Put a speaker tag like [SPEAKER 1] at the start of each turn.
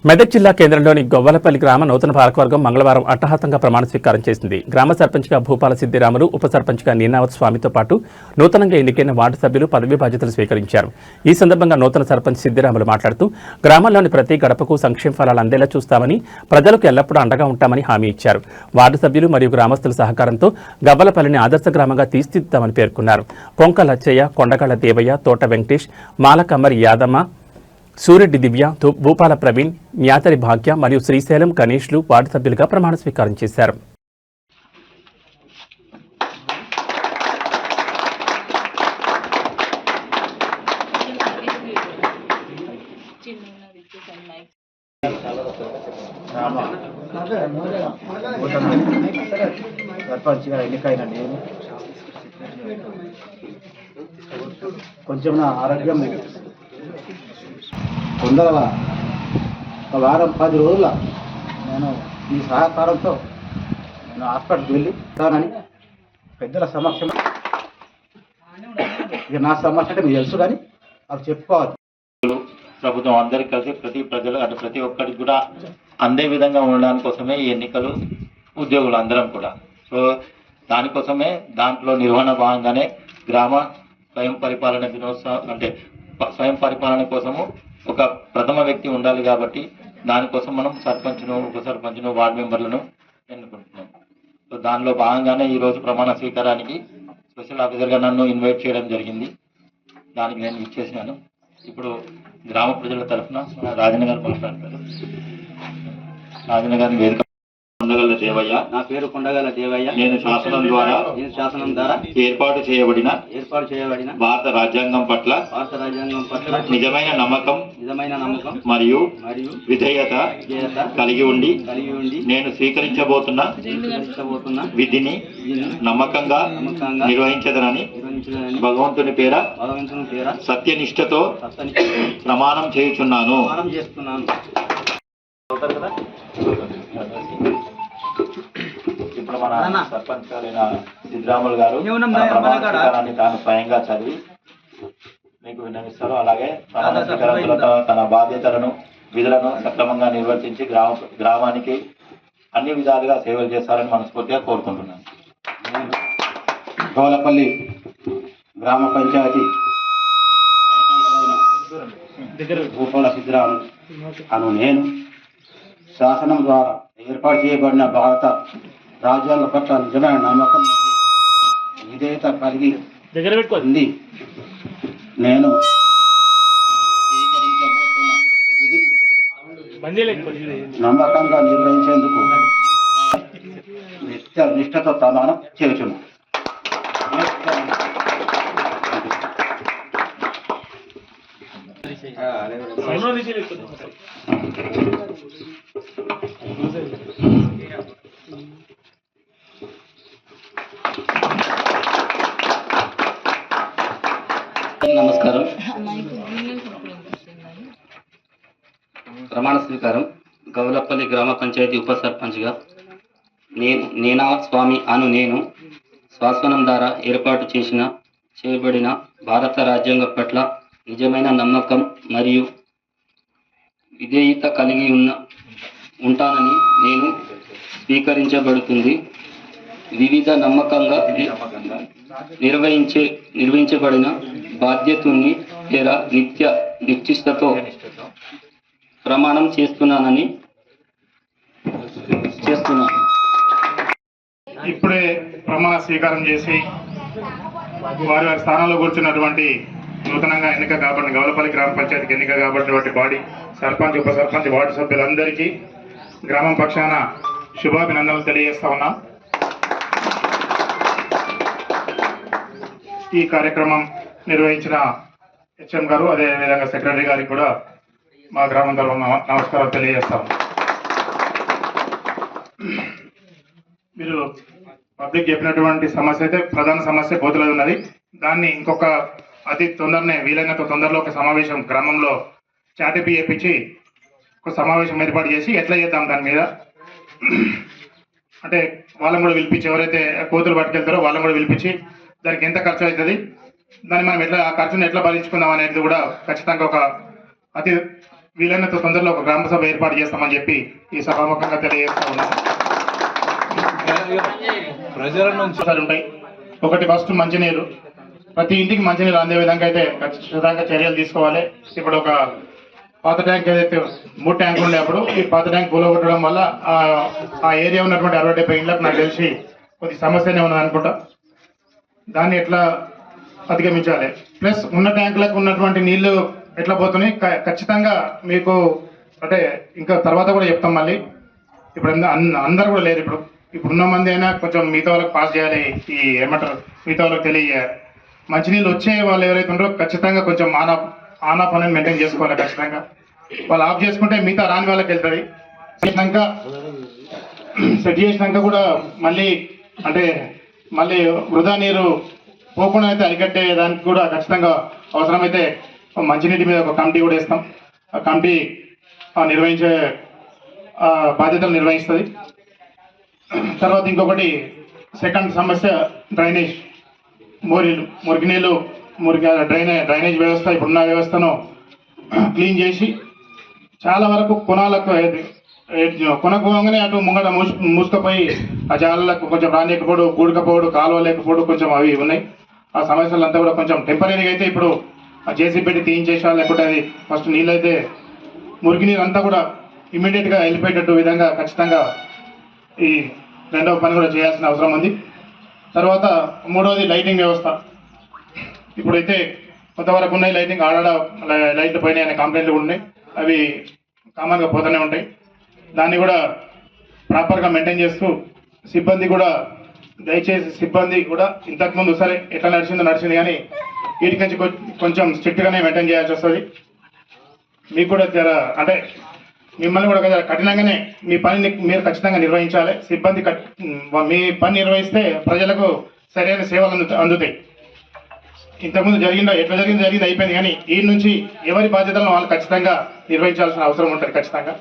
[SPEAKER 1] మెదక్ జిల్లా కేంద్రంలోని గొవ్వలపల్లి గ్రామ నూతన పాలకవర్గం మంగళవారం అట్టహాసంగా ప్రమాణ స్వీకారం చేసింది. గ్రామ సర్పంచ్గా భూపాల సిద్దిరాములు, ఉప సర్పంచ్గా నీనావత్ స్వామితో పాటు నూతనంగా ఎన్నికైన వార్డు సభ్యులు పదవీ బాధ్యతలు స్వీకరించారు. ఈ సందర్భంగా నూతన సర్పంచ్ సిద్దిరాములు మాట్లాడుతూ గ్రామంలోని ప్రతి గడపకు సంక్షేమ ఫలాలు అందేలా చూస్తామని, ప్రజలకు ఎల్లప్పుడూ అండగా ఉంటామని హామీ ఇచ్చారు. వార్డు సభ్యులు మరియు గ్రామస్తుల సహకారంతో గవ్వలపల్లిని ఆదర్శ గ్రామంగా తీర్చిదిద్దామని పేర్కొన్నారు. పొంక లచ్చయ్య, కొండగళ్ల దేవయ్య, తోట వెంకటేష్, మాలకమ్మరి యాదమ్మ, సూరెడ్డి దివ్య, భూపాల ప్రవీణ్, న్యాతరి భాగ్య మరియు శ్రీశైలం గణేష్లు వార్డు సభ్యులుగా ప్రమాణ స్వీకారం చేశారు.
[SPEAKER 2] కొంచెం నా ఆరోగ్యం తొందరగా ఒక వారం 10 రోజుల నేను ఈ సహకారంతో నేను హాస్పిటల్కి వెళ్ళి ఉంటానని పెద్దల సమక్షం. ఇక నా సమస్య అంటే మీకు తెలుసు, కానీ అది చెప్పుకోవాలి.
[SPEAKER 3] ప్రభుత్వం అందరికి కలిసి ప్రతి ఒక్కరికి కూడా అందే విధంగా ఉండడానికి కోసమే ఈ ఎన్నికలు, ఉద్యోగులు అందరం కూడా. సో దానికోసమే దాంట్లో నిర్వహణ భాగంగానే గ్రామ స్వయం పరిపాలన దినోత్సవం అంటే స్వయం పరిపాలన కోసము ఒక ప్రథమ వ్యక్తి ఉండాలి. కాబట్టి దానికోసం మనం సర్పంచ్ను, ఉప సర్పంచ్ను, వార్డు మెంబర్లను ఎన్నుకుంటున్నాం. సో దానిలో భాగంగానే ఈరోజు ప్రమాణ స్వీకారానికి స్పెషల్ ఆఫీసర్గా నన్ను ఇన్వైట్ చేయడం జరిగింది. దానికి నేను ఇచ్చేసినాను. ఇప్పుడు గ్రామ ప్రజల తరఫున రాజన్న గారు మాట్లాడతారు. రాజన్న గారిని వేదిక. కొండగల్ల దేవయ్య.
[SPEAKER 2] నా పేరు కొండగల్ల దేవయ్య.
[SPEAKER 3] నేను శాసనం ద్వారా ఏర్పాటు చేయబడిన భారత రాజ్యాంగం పట్ల నిజమైన నమ్మకం మరియు విధేయత కలిగి ఉండి నేను స్వీకరించబోతున్న విధిని నమ్మకంగా నిర్వహించదనని భగవంతుని పేర సత్యనిష్టతో ప్రమాణం చేయుచున్నాను. ఇప్పుడు మన సర్పంచ్ అయిన సిద్దిరాములు గారు ప్రమాణాన్ని తాను స్వయంగా చదివి మీకు విన్నవిస్తారు. అలాగే ప్రమాణ స్వీకారంతో తన బాధ్యతలను, విధులను సక్రమంగా నిర్వర్తించి గ్రామానికి అన్ని విధాలుగా సేవలు చేస్తారని మనస్ఫూర్తిగా కోరుకుంటున్నాను.
[SPEAKER 2] గవ్వలపల్లి గ్రామ పంచాయతీ భూపాల సిద్దిరాములు అను నేను శాసనం ద్వారా ఏర్పాటు చేయబడిన భారత రాజ్యాంగ పట్ల నిజమైన నమ్మకం విధేయత కలిగి ఉంది. నేను స్వీకరించబోతున్న విధిని నమ్మకంగా నిర్వహించేందుకు నిష్ఠతో ప్రమాణం చేయుచున్నాను.
[SPEAKER 4] నమస్కారం. ప్రమాణ స్వీకారం. గవ్వలపల్లి గ్రామ పంచాయతీ ఉప సర్పంచ్గా నీనావత్ స్వామి అను నేను శాసనం ద్వారా ఏర్పాటు చేయబడిన భారత రాజ్యాంగం పట్ల నిజమైన నమ్మకం మరియు విధేయత కలిగి ఉంటానని నేను స్వీకరించబడుతుంది. వివిధ నమ్మకంగా నిర్వహించబడిన బాధ్యతని పేర నిశ్చిష్టతో ప్రమాణం చేస్తున్నాను.
[SPEAKER 5] ఇప్పుడే ప్రమాణ స్వీకారం చేసి వారి స్థానంలో కూర్చున్నటువంటి నూతనంగా ఎన్నిక కాబట్టి గవ్వలపల్లి గ్రామ పంచాయతీకి ఎన్నిక కాబట్టినటువంటి బాడీ సర్పంచ్, ఉప సర్పంచ్, వార్డు సభ్యులందరికీ గ్రామం పక్షాన శుభాభినందనలు తెలియజేస్తా ఉన్నా. ఈ కార్యక్రమం నిర్వహించిన హెచ్ఎం గారు, అదేవిధంగా సెక్రటరీ గారికి కూడా మా గ్రామం తరఫున నమస్కారాలు తెలియజేస్తాము. మీరు పబ్లిక్ చెప్పినటువంటి సమస్య అయితే ప్రధాన సమస్య కోతులది ఉన్నది. దాన్ని ఇంకొక అతి తొందరనే వీలైనంత తొందరలో ఒక సమావేశం గ్రామంలో చాటిపి చేపించి ఒక సమావేశం ఏర్పాటు చేసి ఎట్లా చేద్దాం దాని మీద అంటే వాళ్ళని కూడా పిలిపించి, ఎవరైతే కోతులు పట్టుకెళ్తారో వాళ్ళని కూడా పిలిపించి దానికి ఎంత ఖర్చు అవుతుంది, దాన్ని మనం ఎట్లా ఆ ఖర్చును ఎట్లా భరించుకుందాం అనేది కూడా ఖచ్చితంగా ఒక అతి వీలైనంత తొందరలో ఒక గ్రామ సభ ఏర్పాటు చేస్తామని చెప్పి ఈ సభాముఖంగా తెలియజేస్తా ఉన్నాం.
[SPEAKER 6] ప్రజల నుంచి
[SPEAKER 5] ఉంటాయి. ఒకటి ఫస్ట్ మంచినీరు, ప్రతి ఇంటికి మంచినీరు అందే విధంగా అయితే ఖచ్చితంగా చర్యలు తీసుకోవాలి. ఇప్పుడు ఒక పాత ట్యాంక్ ఏదైతే 3 ట్యాంకులు ఉండే అప్పుడు ఈ పాత ట్యాంక్ కూలగొట్టడం వల్ల ఆ ఏరియా ఉన్నటువంటి 60-70 ఇళ్ళకు నాకు తెలిసి కొద్ది సమస్యనే ఉన్నది అనుకుంటా. దాన్ని ఎట్లా అధిగమించాలి, ప్లస్ ఉన్న ట్యాంకులకు ఉన్నటువంటి నీళ్లు ఎట్లా పోతున్నాయి ఖచ్చితంగా మీకు అంటే ఇంకా తర్వాత కూడా చెప్తాం. మళ్ళీ ఇప్పుడు అందరు కూడా లేరు. ఇప్పుడున్న మంది అయినా కొంచెం మిగతా వాళ్ళకి పాస్ చేయాలి, ఈ ఏమంటారు మిగతా వాళ్ళకి తెలియజేయాలి. మంచినీళ్ళు వచ్చే వాళ్ళు ఎవరైతే ఉంటారో ఖచ్చితంగా కొంచెం ఆన్ ఆఫ్ అనేది మెయింటైన్ చేసుకోవాలి. ఖచ్చితంగా వాళ్ళు ఆఫ్ చేసుకుంటే మిగతా రాని వాళ్ళకి వెళ్తుంది. సెట్ చేసినాక కూడా మళ్ళీ అంటే మళ్ళీ వృధా నీరు పోకుండా అయితే అరికట్టే దానికి కూడా ఖచ్చితంగా అవసరమైతే మంచినీటి మీద ఒక కమిటీ కూడా ఇస్తాం. ఆ కమిటీ నిర్వహించే బాధ్యతలు నిర్వహిస్తుంది. తర్వాత ఇంకొకటి సెకండ్ సమస్య డ్రైనేజ్, మురికి నీళ్ళు డ్రైనేజ్ వ్యవస్థ ఇప్పుడున్న వ్యవస్థను క్లీన్ చేసి చాలా వరకు కొనకపోగానే అటు ముంగట మూసుకపోయి ఆ జాలలకు కొంచెం రానియకపోవడం, కూడకపోవడం, కాలువ లేకపోవడం కొంచెం అవి ఉన్నాయి. ఆ సమస్యలంతా కూడా కొంచెం టెంపరీగా అయితే ఇప్పుడు ఆ జేసీబీ పెట్టి తీయించేసా, లేకపోతే అది ఫస్ట్ నీళ్ళైతే మురికి నీరు అంతా కూడా ఇమీడియట్గా వెళ్ళిపోయేటట్టు విధంగా ఖచ్చితంగా ఈ రెండవ పని కూడా చేయాల్సిన అవసరం ఉంది. తర్వాత మూడవది లైటింగ్ వ్యవస్థ. ఇప్పుడైతే కొంతవరకు ఉన్నాయి లైటింగ్, ఆడాడ లైట్లు పోయినాయి అనే కంప్లైంట్లు ఉన్నాయి. అవి కామన్గా పోతూనే ఉంటాయి. దాన్ని కూడా ప్రాపర్గా మెయింటైన్ చేస్తూ సిబ్బంది కూడా దయచేసి సిబ్బంది కూడా ఇంతకుముందు సరే ఎట్లా నడిచింది కానీ వీటికి కొంచెం స్ట్రిక్ట్గానే మెయింటైన్ చేయాల్సి వస్తుంది. మీకు కూడా అంటే మిమ్మల్ని కూడా కఠినంగానే మీ పనిని మీరు ఖచ్చితంగా నిర్వహించాలి. సిబ్బంది మీ పని నిర్వహిస్తే ప్రజలకు సరైన సేవలు అందుతాయి. ఇంతకుముందు ఎట్లా జరిగింది అయిపోయింది, కానీ ఈ నుంచి ఎవరి బాధ్యతలను వాళ్ళు ఖచ్చితంగా నిర్వహించాల్సిన అవసరం ఉంటుంది ఖచ్చితంగా.